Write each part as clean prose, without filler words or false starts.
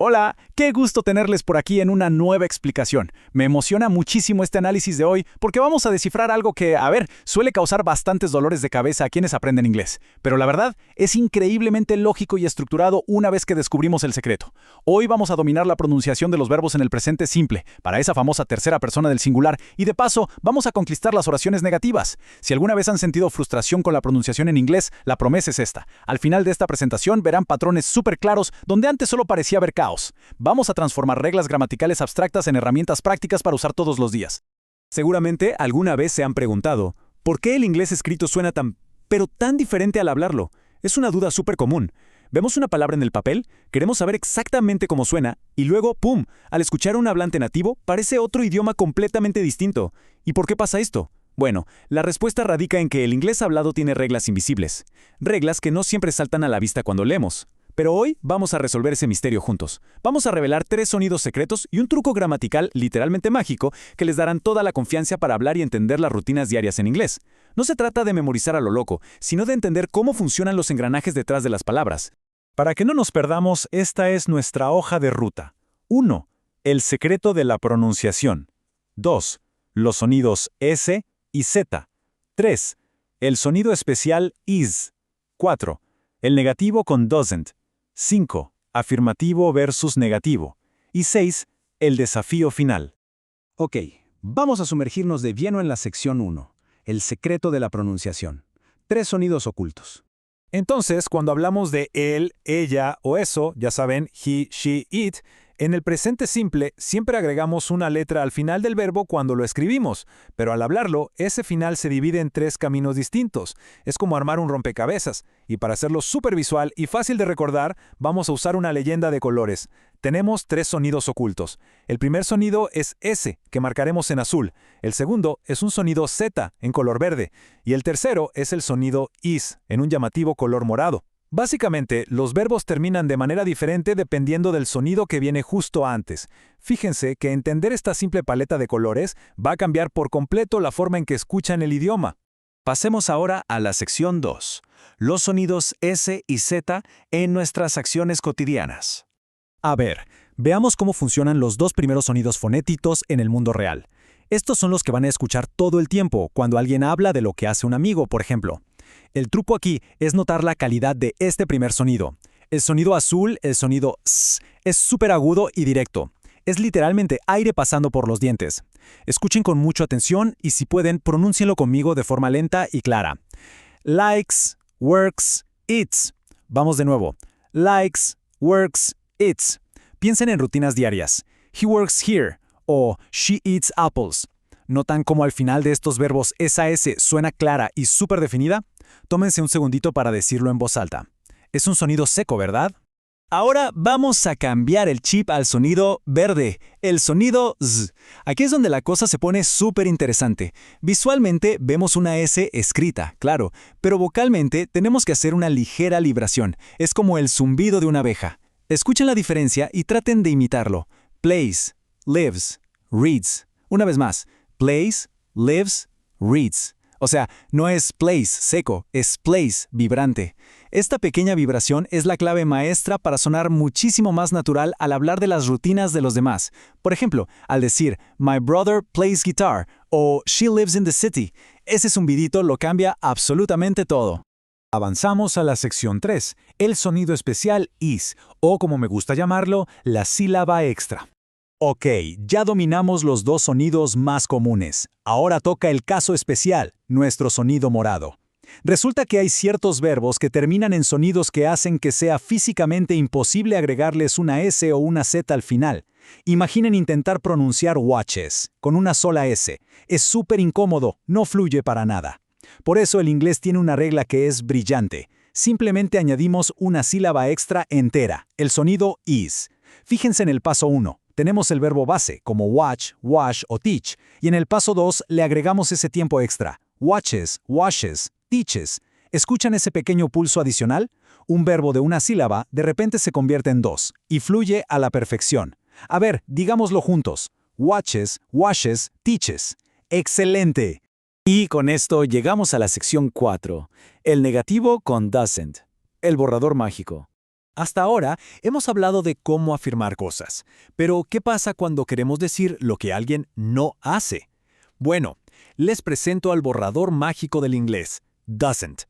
Hola, qué gusto tenerles por aquí en una nueva explicación. Me emociona muchísimo este análisis de hoy porque vamos a descifrar algo que, suele causar bastantes dolores de cabeza a quienes aprenden inglés. Pero la verdad, es increíblemente lógico y estructurado una vez que descubrimos el secreto. Hoy vamos a dominar la pronunciación de los verbos en el presente simple, para esa famosa tercera persona del singular, y de paso, vamos a conquistar las oraciones negativas. Si alguna vez han sentido frustración con la pronunciación en inglés, la promesa es esta. Al final de esta presentación verán patrones súper claros donde antes solo parecía haber caos. Vamos a transformar reglas gramaticales abstractas en herramientas prácticas para usar todos los días. Seguramente alguna vez se han preguntado, ¿por qué el inglés escrito suena pero tan diferente al hablarlo? Es una duda súper común. Vemos una palabra en el papel, queremos saber exactamente cómo suena, y luego, ¡pum!, al escuchar a un hablante nativo, parece otro idioma completamente distinto. ¿Y por qué pasa esto? Bueno, la respuesta radica en que el inglés hablado tiene reglas invisibles. Reglas que no siempre saltan a la vista cuando leemos. Pero hoy vamos a resolver ese misterio juntos. Vamos a revelar 3 sonidos secretos y un truco gramatical literalmente mágico que les darán toda la confianza para hablar y entender las rutinas diarias en inglés. No se trata de memorizar a lo loco, sino de entender cómo funcionan los engranajes detrás de las palabras. Para que no nos perdamos, esta es nuestra hoja de ruta. 1. El secreto de la pronunciación. 2. Los sonidos S y Z. 3. El sonido especial is. 4. El negativo con doesn't. 5. Afirmativo versus negativo. Y 6. El desafío final. Ok, vamos a sumergirnos de lleno en la sección 1. El secreto de la pronunciación. 3 sonidos ocultos. Entonces, cuando hablamos de él, ella o eso, ya saben, he, she, it, en el presente simple siempre agregamos una letra al final del verbo cuando lo escribimos, pero al hablarlo, ese final se divide en 3 caminos distintos. Es como armar un rompecabezas, y para hacerlo súper visual y fácil de recordar, vamos a usar una leyenda de colores. Tenemos 3 sonidos ocultos. El primer sonido es S, que marcaremos en azul. El segundo es un sonido Z, en color verde. Y el tercero es el sonido is, en un llamativo color morado. Básicamente, los verbos terminan de manera diferente dependiendo del sonido que viene justo antes. Fíjense que entender esta simple paleta de colores va a cambiar por completo la forma en que escuchan el idioma. Pasemos ahora a la sección 2. Los sonidos S y Z en nuestras acciones cotidianas. A ver, veamos cómo funcionan los 2 primeros sonidos fonéticos en el mundo real. Estos son los que van a escuchar todo el tiempo cuando alguien habla de lo que hace un amigo, por ejemplo. El truco aquí es notar la calidad de este primer sonido. El sonido azul, el sonido S, es súper agudo y directo. Es literalmente aire pasando por los dientes. Escuchen con mucha atención y si pueden, pronúncienlo conmigo de forma lenta y clara. Likes, works, eats. Vamos de nuevo. Likes, works, eats. Piensen en rutinas diarias. He works here o she eats apples. ¿Notan cómo al final de estos verbos esa S suena clara y súper definida? Tómense un segundito para decirlo en voz alta. Es un sonido seco, ¿verdad? Ahora vamos a cambiar el chip al sonido verde, el sonido Z. Aquí es donde la cosa se pone súper interesante. Visualmente vemos una S escrita, claro, pero vocalmente tenemos que hacer una ligera libración. Es como el zumbido de una abeja. Escuchen la diferencia y traten de imitarlo. Plays, lives, reads. Una vez más. Plays, lives, reads. O sea, no es plays seco, es plays vibrante. Esta pequeña vibración es la clave maestra para sonar muchísimo más natural al hablar de las rutinas de los demás. Por ejemplo, al decir, my brother plays guitar o she lives in the city, ese zumbidito lo cambia absolutamente todo. Avanzamos a la sección 3, el sonido especial is, o como me gusta llamarlo, la sílaba extra. Ok, ya dominamos los 2 sonidos más comunes. Ahora toca el caso especial, nuestro sonido morado. Resulta que hay ciertos verbos que terminan en sonidos que hacen que sea físicamente imposible agregarles una S o una Z al final. Imaginen intentar pronunciar watches con una sola S. Es súper incómodo, no fluye para nada. Por eso el inglés tiene una regla que es brillante. Simplemente añadimos una sílaba extra entera, el sonido is. Fíjense en el paso 1. Tenemos el verbo base, como watch, wash o teach, y en el paso 2 le agregamos ese tiempo extra. Watches, washes, teaches. ¿Escuchan ese pequeño pulso adicional? Un verbo de una sílaba de repente se convierte en 2 y fluye a la perfección. A ver, digámoslo juntos. Watches, washes, teaches. ¡Excelente! Y con esto llegamos a la sección 4, el negativo con doesn't, el borrador mágico. Hasta ahora hemos hablado de cómo afirmar cosas, pero ¿qué pasa cuando queremos decir lo que alguien no hace? Bueno, les presento al borrador mágico del inglés, doesn't.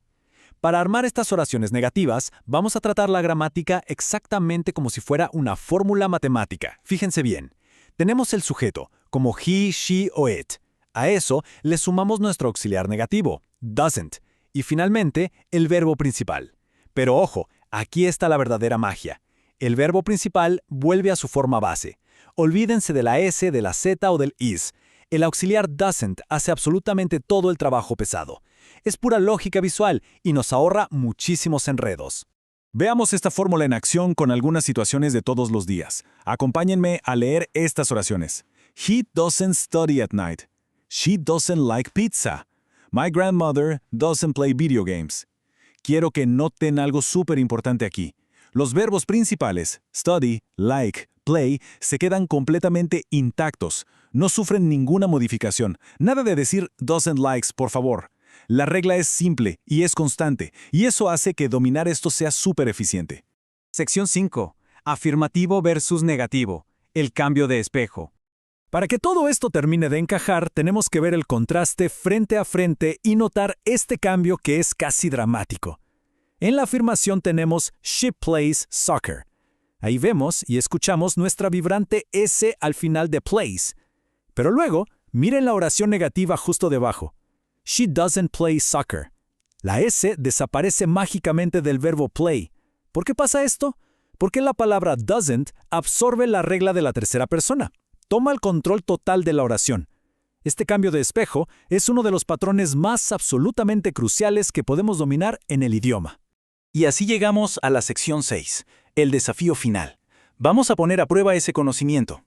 Para armar estas oraciones negativas, vamos a tratar la gramática exactamente como si fuera una fórmula matemática. Fíjense bien. Tenemos el sujeto, como he, she o it. A eso le sumamos nuestro auxiliar negativo, doesn't. Y finalmente, el verbo principal. Pero ojo, aquí está la verdadera magia. El verbo principal vuelve a su forma base. Olvídense de la S, de la Z o del is. El auxiliar doesn't hace absolutamente todo el trabajo pesado. Es pura lógica visual y nos ahorra muchísimos enredos. Veamos esta fórmula en acción con algunas situaciones de todos los días. Acompáñenme a leer estas oraciones. He doesn't study at night. She doesn't like pizza. My grandmother doesn't play video games. Quiero que noten algo súper importante aquí. Los verbos principales, study, like, play, se quedan completamente intactos. No sufren ninguna modificación. Nada de decir doesn't likes, por favor. La regla es simple y es constante, y eso hace que dominar esto sea súper eficiente. Sección 5. Afirmativo versus negativo. El cambio de espejo. Para que todo esto termine de encajar, tenemos que ver el contraste frente a frente y notar este cambio que es casi dramático. En la afirmación tenemos she plays soccer. Ahí vemos y escuchamos nuestra vibrante S al final de plays. Pero luego, miren la oración negativa justo debajo. She doesn't play soccer. La S desaparece mágicamente del verbo play. ¿Por qué pasa esto? Porque la palabra doesn't absorbe la regla de la tercera persona. Toma el control total de la oración. Este cambio de espejo es uno de los patrones más absolutamente cruciales que podemos dominar en el idioma. Y así llegamos a la sección 6, el desafío final. Vamos a poner a prueba ese conocimiento.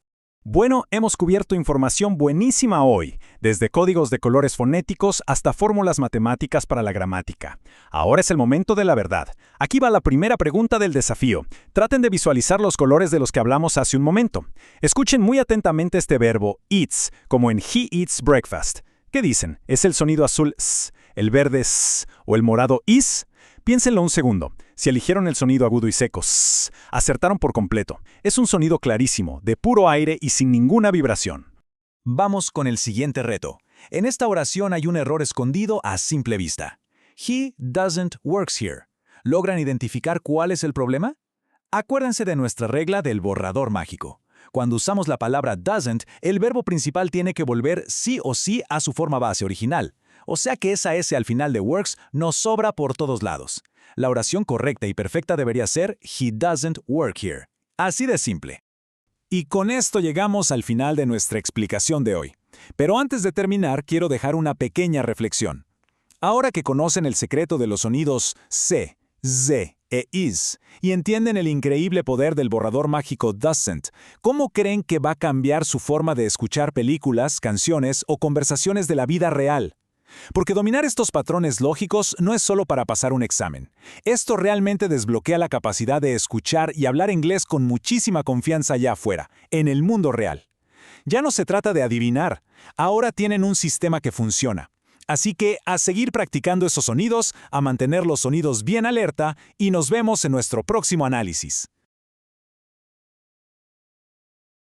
Bueno, hemos cubierto información buenísima hoy, desde códigos de colores fonéticos hasta fórmulas matemáticas para la gramática. Ahora es el momento de la verdad. Aquí va la primera pregunta del desafío. Traten de visualizar los colores de los que hablamos hace un momento. Escuchen muy atentamente este verbo eats, como en he eats breakfast. ¿Qué dicen? ¿Es el sonido azul s, el verde s o el morado is? Piénsenlo un segundo. Si eligieron el sonido agudo y seco, s, acertaron por completo. Es un sonido clarísimo, de puro aire y sin ninguna vibración. Vamos con el siguiente reto. En esta oración hay un error escondido a simple vista. He doesn't works here. ¿Logran identificar cuál es el problema? Acuérdense de nuestra regla del borrador mágico. Cuando usamos la palabra doesn't, el verbo principal tiene que volver sí o sí a su forma base original. O sea que esa S al final de works nos sobra por todos lados. La oración correcta y perfecta debería ser he doesn't work here. Así de simple. Y con esto llegamos al final de nuestra explicación de hoy. Pero antes de terminar, quiero dejar una pequeña reflexión. Ahora que conocen el secreto de los sonidos C, Z e is y entienden el increíble poder del borrador mágico doesn't, ¿cómo creen que va a cambiar su forma de escuchar películas, canciones o conversaciones de la vida real? Porque dominar estos patrones lógicos no es solo para pasar un examen. Esto realmente desbloquea la capacidad de escuchar y hablar inglés con muchísima confianza allá afuera, en el mundo real. Ya no se trata de adivinar, ahora tienen un sistema que funciona. Así que a seguir practicando esos sonidos, a mantener los sonidos bien alerta y nos vemos en nuestro próximo análisis.